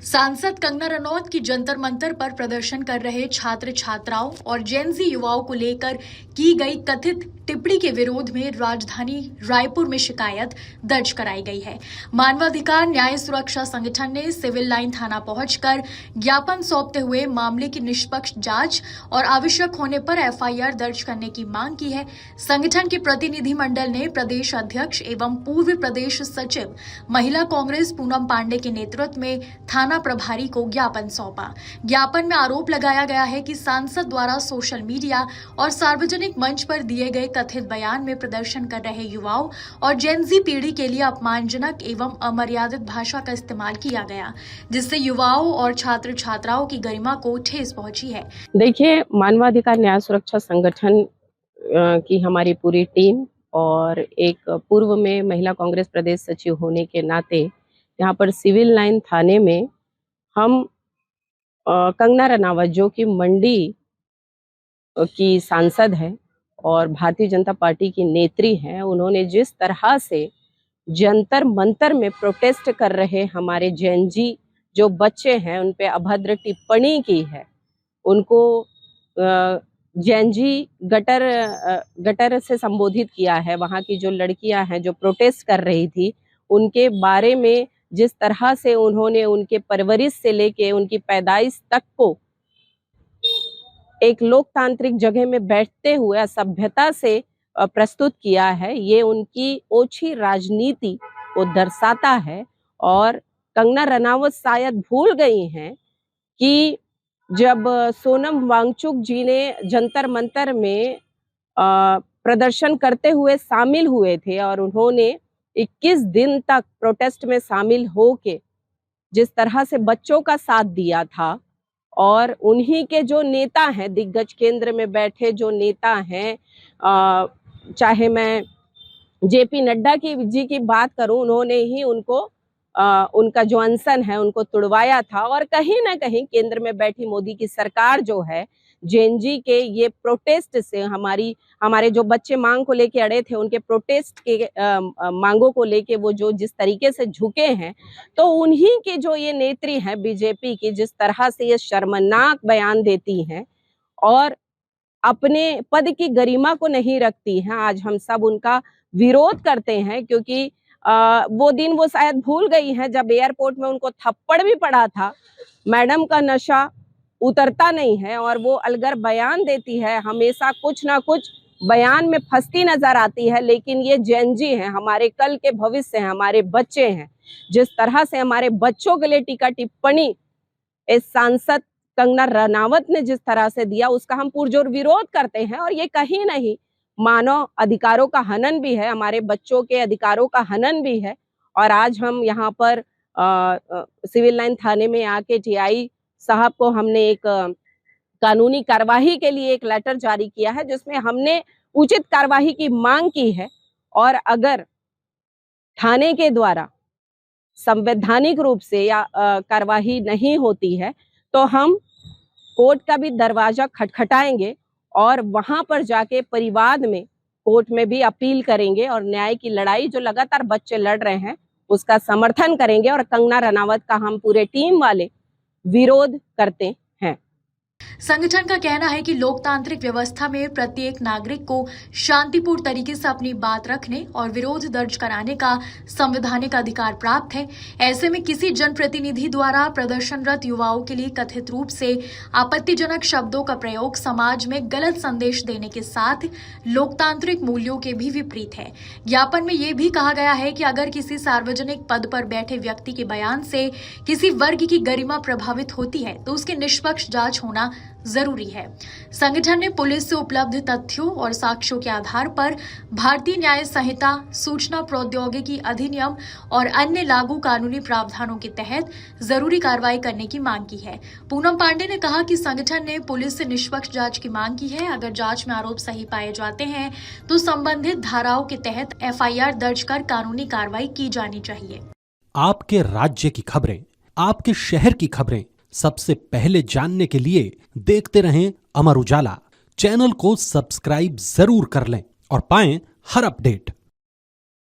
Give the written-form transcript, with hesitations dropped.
सांसद कंगना रनौत की जंतर मंतर पर प्रदर्शन कर रहे छात्र छात्राओं और जेनजी युवाओं को लेकर की गई कथित टिप्पणी के विरोध में राजधानी रायपुर में शिकायत दर्ज कराई गई है। मानवाधिकार न्याय सुरक्षा संगठन ने सिविल लाइन थाना पहुंचकर ज्ञापन सौंपते हुए मामले की निष्पक्ष जांच और आवश्यक होने पर एफआईआर दर्ज करने की मांग की है। संगठन के प्रतिनिधि मंडल ने प्रदेश अध्यक्ष एवं पूर्व प्रदेश सचिव महिला कांग्रेस पूनम पांडे के नेतृत्व में थाना प्रभारी को ज्ञापन सौंपा। ज्ञापन में आरोप लगाया गया है कि सांसद द्वारा सोशल मीडिया और सार्वजनिक मंच पर दिए गए कथित बयान में प्रदर्शन कर रहे युवाओं और जेनजी पीढ़ी के लिए अपमानजनक एवं अमर्यादित भाषा का इस्तेमाल किया गया, जिससे युवाओं और छात्र छात्राओं की गरिमा को ठेस पहुंची है। देखिए, मानवाधिकार न्याय सुरक्षा संगठन की हमारी पूरी टीम और एक पूर्व में महिला कांग्रेस प्रदेश सचिव होने के नाते यहाँ पर सिविल लाइन थाने में हम कंगना रनावत जो कि मंडी की सांसद है और भारतीय जनता पार्टी की नेत्री हैं, उन्होंने जिस तरह से जंतर मंतर में प्रोटेस्ट कर रहे हमारे जेनजी जो बच्चे हैं उन पे अभद्र टिप्पणी की है, उनको जेनजी गटर से संबोधित किया है। वहाँ की जो लड़कियां हैं जो प्रोटेस्ट कर रही थी उनके बारे में जिस तरह से उन्होंने उनके परवरिश से लेके उनकी पैदाइश तक को एक लोकतांत्रिक जगह में बैठते हुए असभ्यता से प्रस्तुत किया है, ये उनकी ओछी राजनीति को दर्शाता है। और कंगना रनावत शायद भूल गई हैं कि जब सोनम वांगचुक जी ने जंतर मंतर में प्रदर्शन करते हुए शामिल हुए थे और उन्होंने 21 दिन तक प्रोटेस्ट में शामिल होके जिस तरह से बच्चों का साथ दिया था, और उन्हीं के जो नेता हैं, दिग्गज केंद्र में बैठे जो नेता हैं, चाहे मैं जेपी नड्डा जी की बात करूं, उन्होंने ही उनको उनका जो अनशन है उनको तुड़वाया था। और कहीं ना कहीं केंद्र में बैठी मोदी की सरकार जो है जेनजी के ये प्रोटेस्ट से हमारे जो बच्चे मांग को लेके अड़े थे उनके प्रोटेस्ट के मांगों को लेके वो जो जिस तरीके से झुके हैं, तो उन्हीं के जो ये नेत्री हैं बीजेपी की, जिस तरह से ये शर्मनाक बयान देती हैं और अपने पद की गरिमा को नहीं रखती हैं, आज हम सब उनका विरोध करते हैं। क्योंकि वो दिन वो शायद भूल गई हैं जब एयरपोर्ट में उनको थप्पड़ भी पड़ा था। मैडम का नशा उतरता नहीं है और वो अलगर बयान देती है, हमेशा कुछ ना कुछ बयान में फंसती नजर आती है। लेकिन ये जेनजी हैं, हमारे कल के भविष्य हैं, हमारे बच्चे हैं। जिस तरह से हमारे बच्चों के लिए टीका टिप्पणी इस सांसद कंगना रनावत ने जिस तरह से दिया, उसका हम पुरजोर विरोध करते हैं। और ये कहीं नहीं मानव अधिकारों का हनन भी है, हमारे बच्चों के अधिकारों का हनन भी है। और आज हम यहाँ पर सिविल लाइन थाने में आके टीआई साहब को हमने एक कानूनी कार्यवाही के लिए एक लेटर जारी किया है, जिसमें हमने उचित कार्यवाही की मांग की है। और अगर थाने के द्वारा संवैधानिक रूप से या कार्यवाही नहीं होती है तो हम कोर्ट का भी दरवाजा खटखटाएंगे और वहां पर जाके परिवाद में कोर्ट में भी अपील करेंगे और न्याय की लड़ाई जो लगातार बच्चे लड़ रहे हैं उसका समर्थन करेंगे। और कंगना रनावत का हम पूरे टीम वाले विरोध करते हैं। संगठन का कहना है कि लोकतांत्रिक व्यवस्था में प्रत्येक नागरिक को शांतिपूर्ण तरीके से अपनी बात रखने और विरोध दर्ज कराने का संवैधानिक अधिकार प्राप्त है। ऐसे में किसी जनप्रतिनिधि द्वारा प्रदर्शनरत युवाओं के लिए कथित रूप से आपत्तिजनक शब्दों का प्रयोग समाज में गलत संदेश देने के साथ लोकतांत्रिक मूल्यों के भी विपरीत है। ज्ञापन में यह भी कहा गया है कि अगर किसी सार्वजनिक पद पर बैठे व्यक्ति के बयान से किसी वर्ग की गरिमा प्रभावित होती है तो उसकी निष्पक्ष जांच होना जरूरी है। संगठन ने पुलिस से उपलब्ध तथ्यों और साक्ष्यों के आधार पर भारतीय न्याय संहिता, सूचना प्रौद्योगिकी अधिनियम और अन्य लागू कानूनी प्रावधानों के तहत जरूरी कार्रवाई करने की मांग की है। पूनम पांडे ने कहा कि संगठन ने पुलिस से निष्पक्ष जांच की मांग की है। अगर जांच में आरोप सही पाए जाते हैं तो संबंधित धाराओं के तहत एफआईआर दर्ज कर कानूनी कार्रवाई की जानी चाहिए। आपके राज्य की खबरें, आपके शहर की खबरें सबसे पहले जानने के लिए देखते रहें अमर उजाला। चैनल को सब्सक्राइब जरूर कर लें और पाएं हर अपडेट।